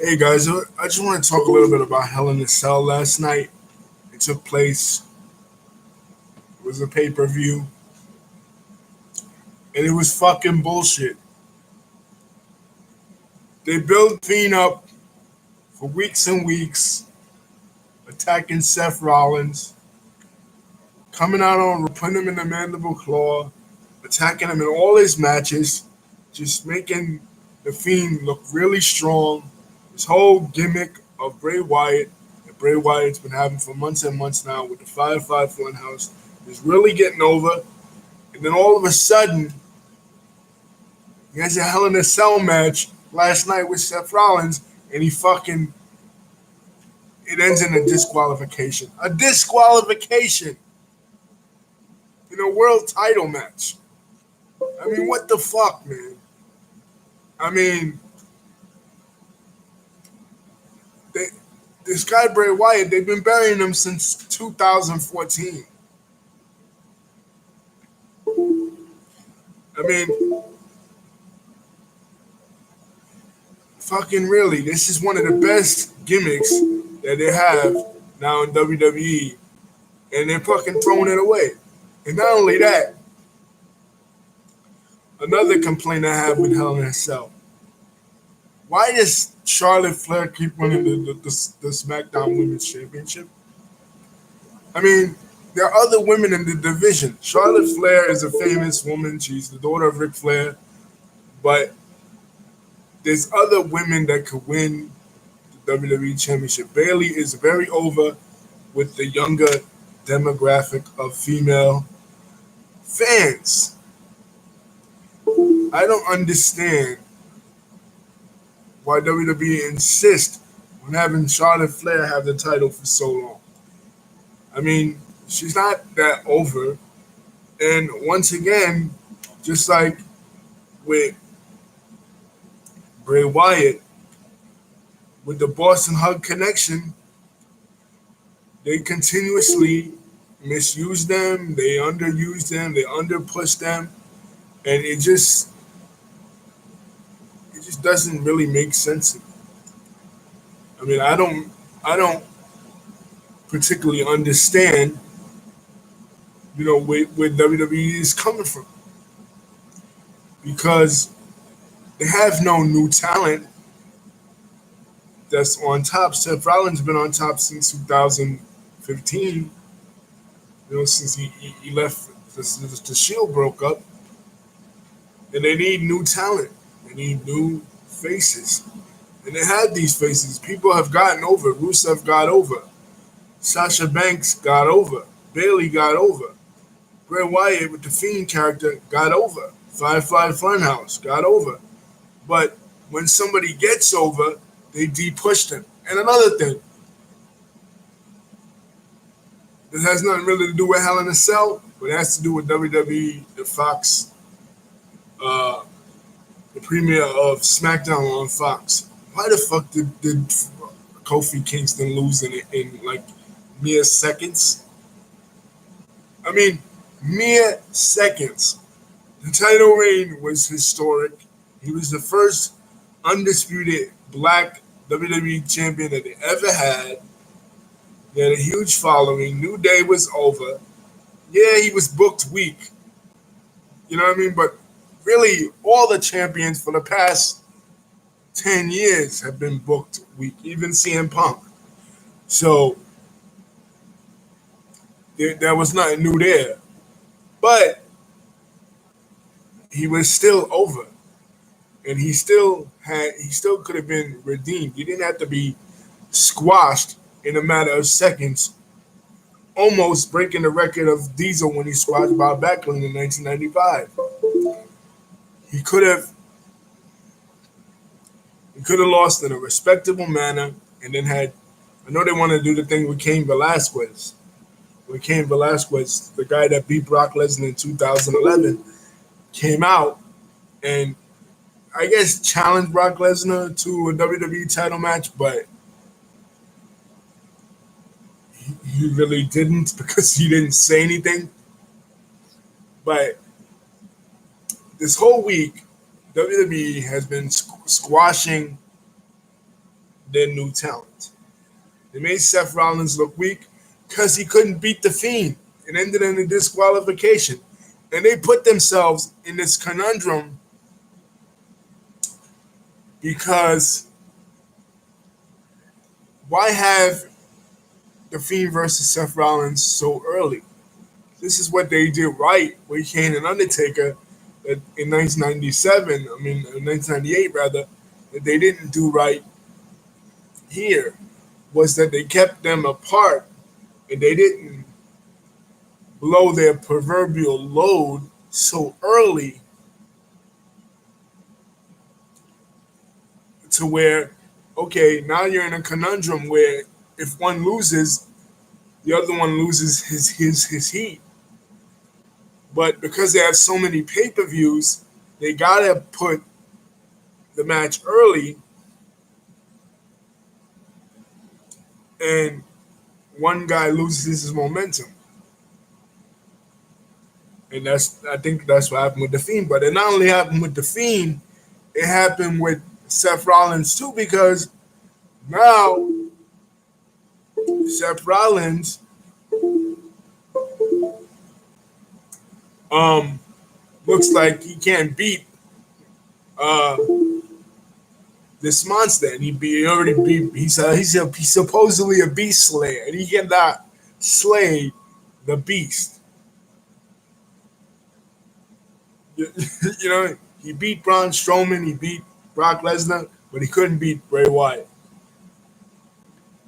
Hey guys, I just want to talk a little bit about Hell in a Cell last night. It took place, it was a pay per view, and it was fucking bullshit. They built Fiend up for weeks and weeks, attacking Seth Rollins, coming out on, putting him in the mandible claw, attacking him in all his matches, just making the Fiend look really strong. This whole gimmick of Bray Wyatt that Bray Wyatt's been having for months and months now with the Firefly Funhouse is really getting over. And then all of a sudden, he has a Hell in a Cell match last night with Seth Rollins, and it ends in a disqualification. A disqualification in a world title match. I mean, what the fuck, man? I mean, they, this guy Bray Wyatt, they've been burying him since 2014. I mean, fucking really, this is one of the best gimmicks that they have now in WWE, and they're fucking throwing it away. And not only that, another complaint I have with Hell in a Cell. Why does Charlotte Flair keep winning the SmackDown Women's Championship? I mean, there are other women in the division. Charlotte Flair is a famous woman. She's the daughter of Ric Flair. But there's other women that could win the WWE Championship. Bayley is very over with the younger demographic of female fans. I don't understand why WWE insists on having Charlotte Flair have the title for so long. I mean, she's not that over. And once again, just like with Bray Wyatt, with the Boston Hug connection, they continuously misuse them, they underuse them, they underpush them, and it just doesn't really make sense. I mean, I don't particularly understand, where WWE is coming from because they have no new talent that's on top. Seth Rollins been on top since 2015. Since he left, the Shield broke up, and they need new talent. They need new faces, and they had these faces. People have gotten over. Rusev got over. Sasha Banks got over. Bayley got over. Bray Wyatt with the Fiend character got over. Firefly Funhouse got over. But when somebody gets over, they de-push them. And another thing, this has nothing really to do with Hell in a Cell, but it has to do with WWE, the Fox, the premiere of SmackDown on Fox. Why the fuck did Kofi Kingston lose in like mere seconds? I mean, mere seconds. The title reign was historic. He was the first undisputed black WWE champion that they ever had. He had a huge following. New Day was over. Yeah, he was booked weak. You know what I mean? But really, all the champions for the past 10 years have been booked weak, even CM Punk. So, there was nothing new there. But he was still over. And he still could have been redeemed. He didn't have to be squashed in a matter of seconds, almost breaking the record of Diesel when he squashed Bob Backlund in 1995. He could have lost in a respectable manner, and then had. I know they want to do the thing with Cain Velasquez. When Cain Velasquez, the guy that beat Brock Lesnar in 2011, came out and I guess challenged Brock Lesnar to a WWE title match, but he really didn't because he didn't say anything. But this whole week, WWE has been squashing their new talent. They made Seth Rollins look weak because he couldn't beat The Fiend. It ended in a disqualification. And they put themselves in this conundrum because why have The Fiend versus Seth Rollins so early? This is what they did right with Kane and Undertaker in 1997, in 1998 rather, that they didn't do right here was that they kept them apart and they didn't blow their proverbial load so early to where, okay, now you're in a conundrum where if one loses, the other one loses his heat. But because they have so many pay-per-views, they gotta put the match early, and one guy loses his momentum. And I think that's what happened with The Fiend. But it not only happened with The Fiend, it happened with Seth Rollins too, because now Seth Rollins looks like he can't beat this monster, and he's supposedly a beast slayer, and he cannot slay the beast. You know, he beat Braun Strowman, he beat Brock Lesnar, but he couldn't beat Bray Wyatt.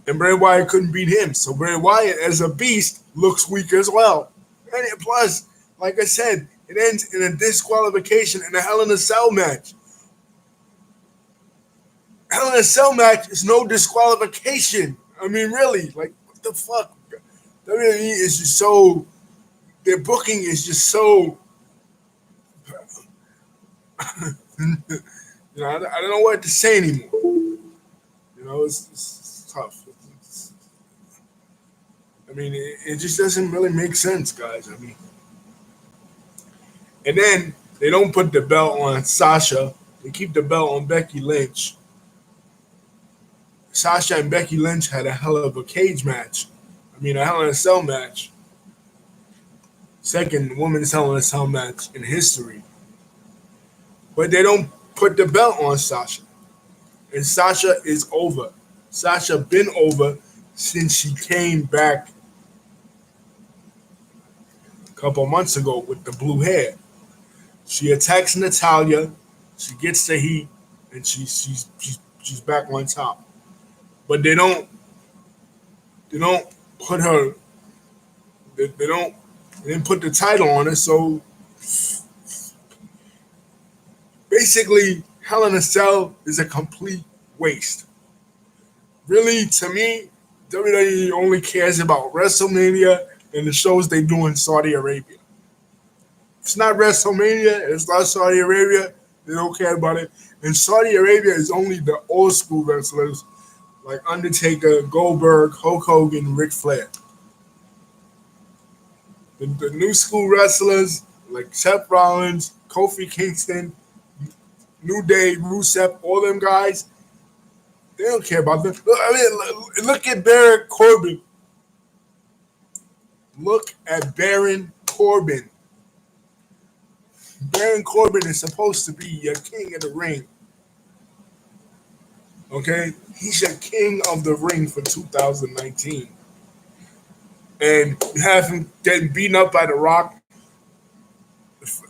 And Bray Wyatt couldn't beat him. So Bray Wyatt, as a beast, looks weak as well. And plus, like I said, it ends in a disqualification in a Hell in a Cell match. Hell in a Cell match is no disqualification. I mean, really, like, what the fuck? WWE is just so, their booking is just so, I don't know what to say anymore. It's tough. It just doesn't really make sense, guys. And then they don't put the belt on Sasha. They keep the belt on Becky Lynch. Sasha and Becky Lynch had a hell of a cage match. A Hell in a Cell match. Second women's Hell in a Cell match in history. But they don't put the belt on Sasha. And Sasha is over. Sasha been over since she came back a couple months ago with the blue hair. She attacks Natalya, she gets the heat, and she's back on top. But they don't put her. They didn't put the title on her. So basically, Hell in a Cell is a complete waste. Really, to me, WWE only cares about WrestleMania and the shows they do in Saudi Arabia. If it's not WrestleMania, it's not Saudi Arabia, they don't care about it. And Saudi Arabia is only the old school wrestlers like Undertaker, Goldberg, Hulk Hogan, Ric Flair. The new school wrestlers like Seth Rollins, Kofi Kingston, New Day, Rusev, all them guys, they don't care about them. Look at Baron Corbin. Look at Baron Corbin. Baron Corbin is supposed to be your king of the ring. Okay? He's your king of the ring for 2019. And you have him getting beaten up by The Rock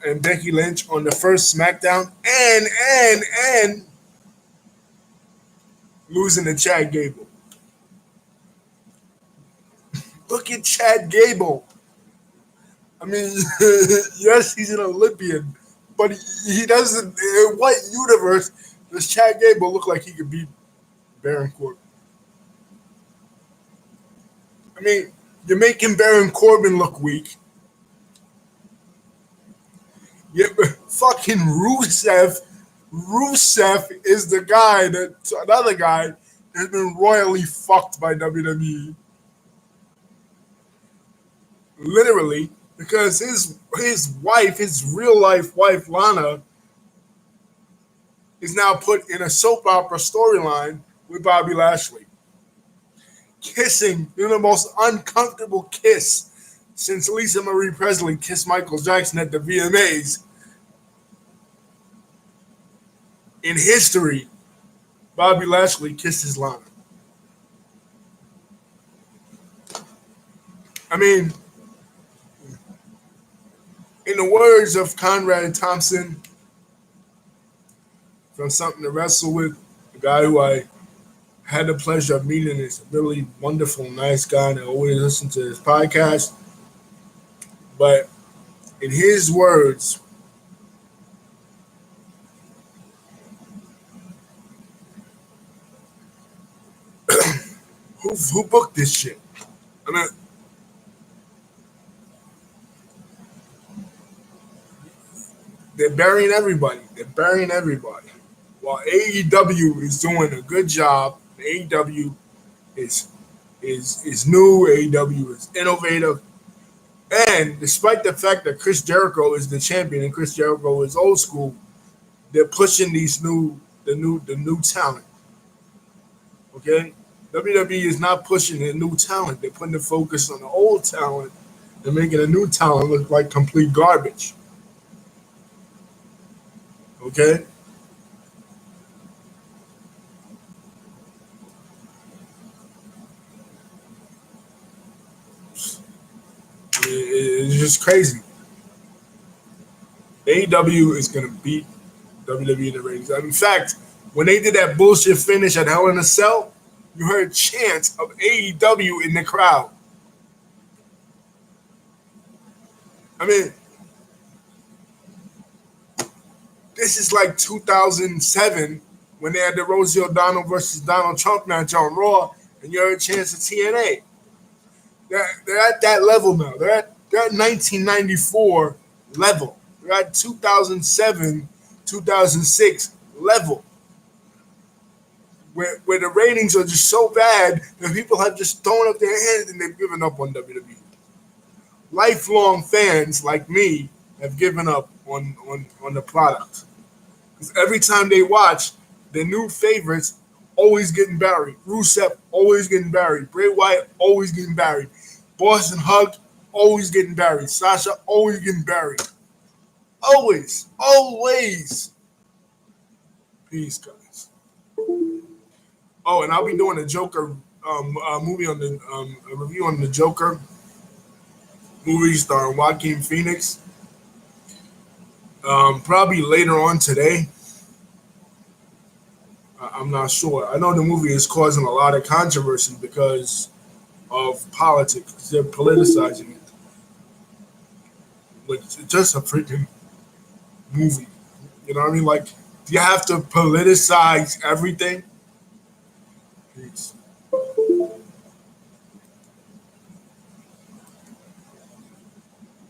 and Becky Lynch on the first SmackDown and losing to Chad Gable. Look at Chad Gable. Yes, he's an Olympian, but he doesn't. In what universe does Chad Gable look like he could beat Baron Corbin? You're making Baron Corbin look weak. Yeah, fucking Rusev is the guy another guy has been royally fucked by WWE. Literally, because his wife, his real life wife, Lana, is now put in a soap opera storyline with Bobby Lashley. Kissing, the most uncomfortable kiss since Lisa Marie Presley kissed Michael Jackson at the VMAs. In history, Bobby Lashley kissed his Lana. I mean, in the words of Conrad Thompson from Something to Wrestle With, a guy who I had the pleasure of meeting, is a really wonderful, nice guy, and I always listen to his podcast. But in his words, who booked this shit? I mean, they're burying everybody. They're burying everybody. While AEW is doing a good job, AEW is new. AEW is innovative, and despite the fact that Chris Jericho is the champion and Chris Jericho is old school, they're pushing the new talent. Okay, WWE is not pushing the new talent. They're putting the focus on the old talent and making the new talent look like complete garbage. Okay. It's just crazy. AEW is going to beat WWE in the ratings. In fact, when they did that bullshit finish at Hell in a Cell, you heard chants of AEW in the crowd. I mean, this is like 2007 when they had the Rosie O'Donnell versus Donald Trump match on Raw, and you heard chants of TNA. They're at that level now. They're at 1994 level. They're at 2007, 2006 level. Where the ratings are just so bad that people have just thrown up their hands and they've given up on WWE. Lifelong fans like me have given up on the product. Because every time they watch, the new favorites always getting buried. Rusev always getting buried. Bray Wyatt always getting buried. Boston Hug always getting buried. Sasha always getting buried. Always. Always. Peace, guys. Oh, and I'll be doing a Joker movie on the a review on the Joker movie starring Joaquin Phoenix. Probably later on today. I'm not sure. I know the movie is causing a lot of controversy because of politics. They're politicizing it. But it's just a freaking movie. You know what I mean? Like, do you have to politicize everything? Peace.